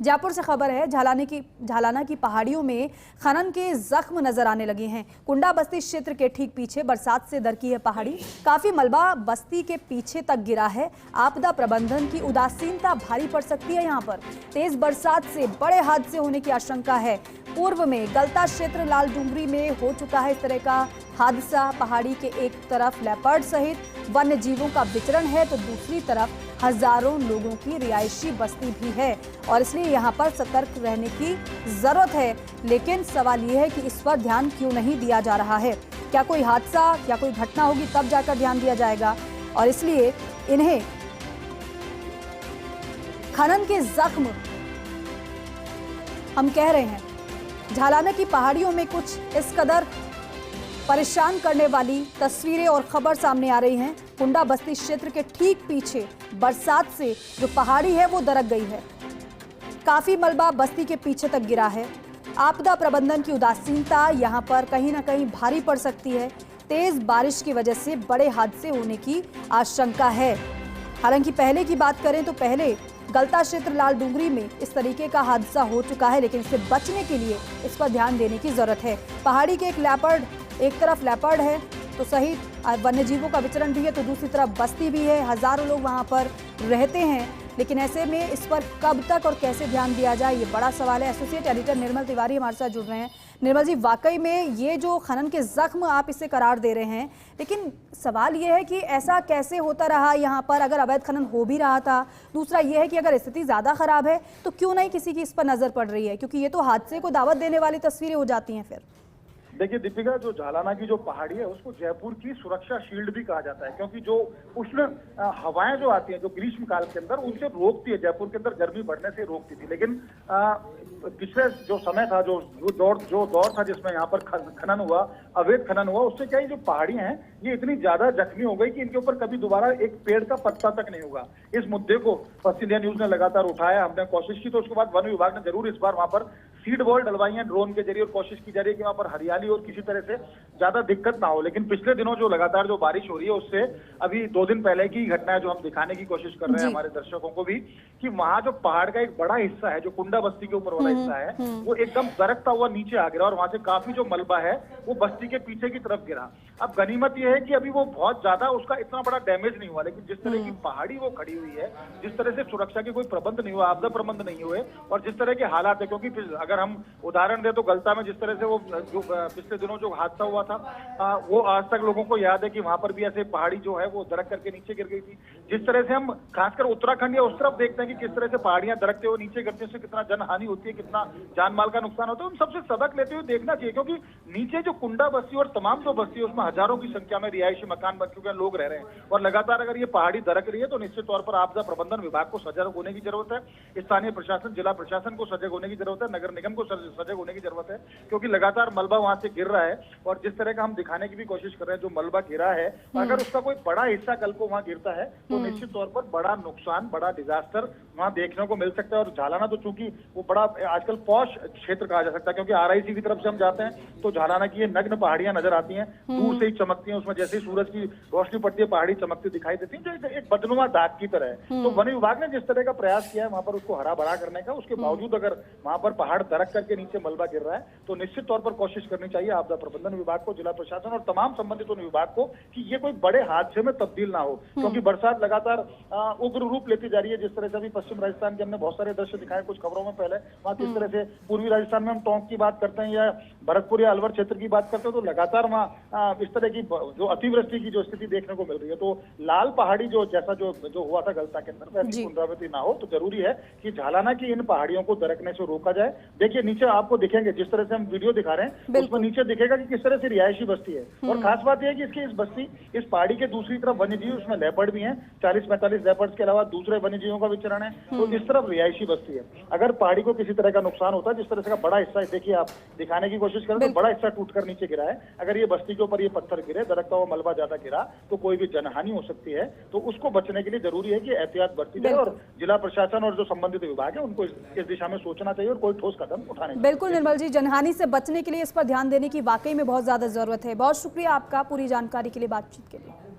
जयपुर से खबर है। झालाना की पहाड़ियों में खनन के जख्म नजर आने लगे हैं। कुंडा बस्ती क्षेत्र के ठीक पीछे बरसात से दरकी है पहाड़ी। काफी मलबा बस्ती के पीछे तक गिरा है। आपदा प्रबंधन की उदासीनता भारी पड़ सकती है। यहाँ पर तेज बरसात से बड़े हादसे होने की आशंका है। पूर्व में गलता क्षेत्र लाल डूंगरी में हो चुका है इस तरह का हादसा। पहाड़ी के एक तरफ लेपर्ड सहित वन्य जीवों का विचरण है तो दूसरी तरफ हजारों लोगों की रिहायशी बस्ती भी है और इसलिए यहाँ पर सतर्क रहने की जरूरत है। लेकिन सवाल ये है कि इस पर ध्यान क्यों नहीं दिया जा रहा है। क्या कोई हादसा, क्या कोई घटना होगी तब जाकर ध्यान दिया जाएगा और इसलिए इन्हें खनन के जख्म हम कह रहे हैं। झालाना की पहाड़ियों में कुछ इस कदर परेशान करने वाली तस्वीरें और खबर सामने आ रही हैं। कुंडा बस्ती क्षेत्र के ठीक पीछे बरसात से जो पहाड़ी है वो दरक गई है। काफी मलबा बस्ती के पीछे तक गिरा है। आपदा प्रबंधन की उदासीनता यहां पर कहीं ना कहीं भारी पड़ सकती है। तेज बारिश की वजह से बड़े हादसे होने की आशंका है। हालांकि पहले की बात करें तो पहले गलता क्षेत्र लाल डूंगरी में इस तरीके का हादसा हो चुका है, लेकिन इससे बचने के लिए इस पर ध्यान देने की जरूरत है। पहाड़ी के एक तरफ लेपर्ड है तो सही वन्य जीवों का विचरण भी है तो दूसरी तरफ बस्ती भी है। हजारों लोग वहां पर रहते हैं, लेकिन ऐसे में इस पर कब तक और कैसे ध्यान दिया जाए ये बड़ा सवाल है। एसोसिएट एडिटर निर्मल तिवारी हमारे साथ जुड़ रहे हैं। निर्मल जी, वाकई में ये जो खनन के जख्म आप इसे करार दे रहे हैं, लेकिन सवाल ये है कि ऐसा कैसे होता रहा यहाँ पर अगर अवैध खनन हो भी रहा था। दूसरा ये है कि अगर स्थिति ज़्यादा खराब है तो क्यों नहीं किसी की इस पर नज़र पड़ रही है, क्योंकि ये तो हादसे को दावत देने वाली तस्वीरें हो जाती हैं। फिर देखिए दीपिका, जो झालाना की जो पहाड़ी है उसको जयपुर की सुरक्षा शील्ड भी कहा जाता है, क्योंकि जो उष्ण हवाएं जो आती हैं जो ग्रीष्म काल के अंदर उनसे रोकती है। जयपुर के अंदर गर्मी बढ़ने से रोकती थी, लेकिन पिछले जो समय था, जो दौर था जिसमें यहाँ पर खनन हुआ, अवैध खनन हुआ, उससे क्या जो पहाड़ियां हैं ये इतनी ज्यादा जख्मी हो गई कि इनके ऊपर कभी दोबारा एक पेड़ का पत्ता तक नहीं होगा। इस मुद्दे को फर्स्ट इंडिया न्यूज ने लगातार उठाया, हमने कोशिश की, तो उसके बाद वन विभाग ने जरूर इस बार वहां पर सीड वॉल डलवाई है ड्रोन के जरिए और कोशिश की जा रही है कि वहां पर हरियाली और किसी तरह से ज्यादा दिक्कत ना हो। लेकिन पिछले दिनों जो लगातार जो बारिश हो रही है उससे अभी 2 दिन पहले की घटना है जो हम दिखाने की कोशिश कर रहे हैं हमारे दर्शकों को भी, कि वहां जो पहाड़ का एक बड़ा हिस्सा है जो कुंडा बस्ती के ऊपर वाला हिस्सा है वो एकदम दरकता हुआ नीचे आ गिरा और वहां से काफी जो मलबा है वो बस्ती के पीछे की तरफ गिरा। अब गनीमत यह है कि अभी वो बहुत ज्यादा उसका इतना बड़ा डैमेज नहीं हुआ, लेकिन जिस तरह की पहाड़ी वो खड़ी हुई है, जिस तरह से सुरक्षा के कोई प्रबंध नहीं हुआ, आपदा प्रबंध नहीं हुए और जिस तरह के हालात है, क्योंकि अगर हम उदाहरण दे तो गलता में जिस तरह से वो जो पिछले दिनों जो हादसा हुआ था वो आज तक लोगों को याद है कि वहां पर भी ऐसे पहाड़ी जो है वो दरक करके नीचे गिर गई थी। जिस तरह से हम खासकर उत्तराखंड या उस तरफ देखते हैं कि किस तरह से पहाड़ियां दरकते हुए नीचे गिरने से कितना जनहानि होती है, कितना जान माल का नुकसान होता है, उन सबसे सबक लेते हुए देखना चाहिए। क्योंकि नीचे जो कुंडा बस्ती और तमाम जो बस्ती है उसमें हजारों की संख्या में रिहायशी मकान बन चुके हैं, लोग रह रहे हैं और लगातार अगर ये पहाड़ी दरक रही है तो निश्चित तौर पर आपदा प्रबंधन विभाग को सजग होने की जरूरत है, स्थानीय प्रशासन, जिला प्रशासन को सजग होने की जरूरत है, नगर निगम को सजग होने की जरूरत है, क्योंकि लगातार मलबा वहां से गिर रहा है और जिस तरह का हम दिखाने की भी कोशिश कर रहे हैं, जो मलबा गिरा है अगर उसका कोई बड़ा हिस्सा कल को वहां गिरता है तो निश्चित तौर पर बड़ा नुकसान, बड़ा डिजास्टर वहां देखने को मिल सकता है। और झालाना तो चूंकि वो बड़ा आजकल पॉश क्षेत्र कहा जा सकता है, क्योंकि RIC की तरफ से हम जाते हैं तो झालाना की ये नग्न पहाड़ियां नजर आती हैं, दूर से ही चमकती हैं, उसमें जैसे ही सूरज की रोशनी पड़ती है पहाड़ी चमकती दिखाई देती है, जो एक बदनुमा दाग की तरह है। तो वन विभाग ने जिस तरह का प्रयास किया है वहां पर उसको हरा भरा करने का, उसके बावजूद अगर वहां पर पहाड़ दरक करके नीचे मलबा गिर रहा है तो निश्चित तौर पर कोशिश करनी चाहिए आपदा प्रबंधन विभाग को, जिला प्रशासन और तमाम संबंधित उन विभाग को कि ये कोई बड़े हादसे में तब्दील ना हो, क्योंकि बरसात लगातार उग्र रूप लेती जा रही है। जिस तरह से अभी पश्चिम राजस्थान के हमने बहुत सारे दृश्य दिखाए कुछ खबरों में पहले, वहां किस तरह से पूर्वी राजस्थान में हम टोंक की बात करते हैं या भरतपुर या अलवर क्षेत्र की बात करते हैं तो लगातार वहाँ इस तरह की जो अतिवृष्टि की जो स्थिति देखने को मिल रही है। तो लाल पहाड़ी जो जैसा जो हुआ था गलता के अंदर वैसी पुनरावृत्ति ना हो, तो जरूरी है कि झालाना की इन पहाड़ियों को दरकने से रोका जाए। देखिए नीचे आपको दिखेंगे, जिस तरह से हम वीडियो दिखा रहे हैं उसमें नीचे दिखेगा कि किस तरह से रिहायशी बस्ती है और खास बात यह है कि इसकी इस पहाड़ी के दूसरी तरफ वन्यजीव, उसमें लेपर्ड भी हैं, 40-45 लेपर्ड्स के अलावा दूसरे वन्यजीवों का विचरण है, तो इस तरफ रिहायशी बस्ती है। अगर पहाड़ी को किसी तरह का नुकसान होता है, जिस तरह से का बड़ा हिस्सा देखिए आप दिखाने की कोशिश करें तो बड़ा हिस्सा टूटकर नीचे गिरा है, अगर ये बस्ती के ऊपर ये पत्थर गिरे, दरकता हुआ मलबा ज्यादा गिरा तो कोई भी जनहानि हो सकती है। तो उसको बचने के लिए जरूरी है कि एहतियात बरती जाए और जिला प्रशासन और जो संबंधित विभाग है उनको इस दिशा में सोचना चाहिए और कोई ठोस कदम उठाने चाहिए। बिल्कुल निर्मल जी, जनहानि से बचने के लिए इस पर ध्यान देने की वाकई में बहुत ज्यादा जरूरत है। बहुत शुक्रिया आपका पूरी जानकारी के लिए, बातचीत के लिए।